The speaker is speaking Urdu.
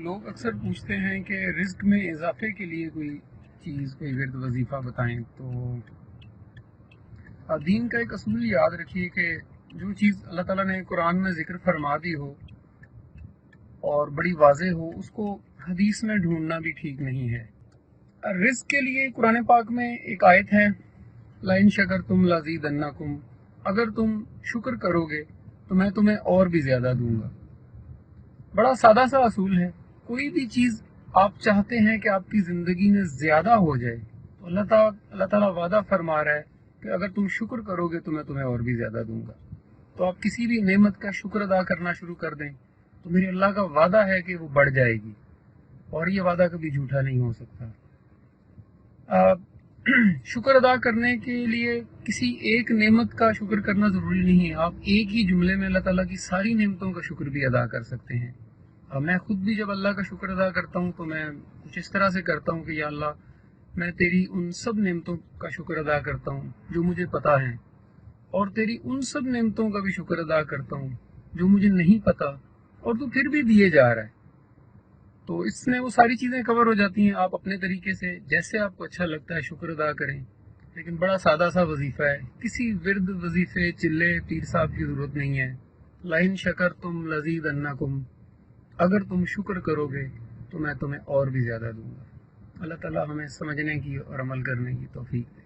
لوگ اکثر پوچھتے ہیں کہ رزق میں اضافے کے لیے کوئی چیز، کوئی ورد وظیفہ بتائیں. تو دین کا ایک اصول یاد رکھیے کہ جو چیز اللہ تعالیٰ نے قرآن میں ذکر فرما دی ہو اور بڑی واضح ہو، اس کو حدیث میں ڈھونڈنا بھی ٹھیک نہیں ہے. رزق کے لیے قرآن پاک میں ایک آیت ہے، لَإِن شَكَرْتُمْ لَأَزِيدَنَّكُمْ، اگر تم شکر کرو گے تو میں تمہیں اور بھی زیادہ دوں گا. بڑا سادہ سا اصول ہے. کوئی بھی چیز آپ چاہتے ہیں کہ آپ کی زندگی میں زیادہ ہو جائے تو اللہ تعالیٰ وعدہ فرما رہا ہے کہ اگر تم شکر کرو گے تو میں تمہیں اور بھی زیادہ دوں گا. تو آپ کسی بھی نعمت کا شکر ادا کرنا شروع کر دیں تو میرے اللہ کا وعدہ ہے کہ وہ بڑھ جائے گی، اور یہ وعدہ کبھی جھوٹا نہیں ہو سکتا. شکر ادا کرنے کے لیے کسی ایک نعمت کا شکر کرنا ضروری نہیں ہے. آپ ایک ہی جملے میں اللہ تعالیٰ کی ساری نعمتوں کا شکر بھی ادا کر سکتے ہیں. میں خود بھی جب اللہ کا شکر ادا کرتا ہوں تو میں کچھ اس طرح سے کرتا ہوں کہ یا اللہ، میں تیری ان سب نعمتوں کا شکر ادا کرتا ہوں جو مجھے پتہ ہے، اور تیری ان سب نعمتوں کا بھی شکر ادا کرتا ہوں جو مجھے نہیں پتہ اور تو پھر بھی دیے جا رہا ہے. تو اس میں وہ ساری چیزیں کور ہو جاتی ہیں. آپ اپنے طریقے سے جیسے آپ کو اچھا لگتا ہے شکر ادا کریں، لیکن بڑا سادہ سا وظیفہ ہے. کسی ورد وظیفے چلے پیر صاحب کی ضرورت نہیں ہے. لَإِن شَكَرْتُمْ لَأَزِيدَنَّكُمْ، اگر تم شکر کرو گے تو میں تمہیں اور بھی زیادہ دوں گا. اللہ تعالیٰ ہمیں سمجھنے کی اور عمل کرنے کی توفیق دے.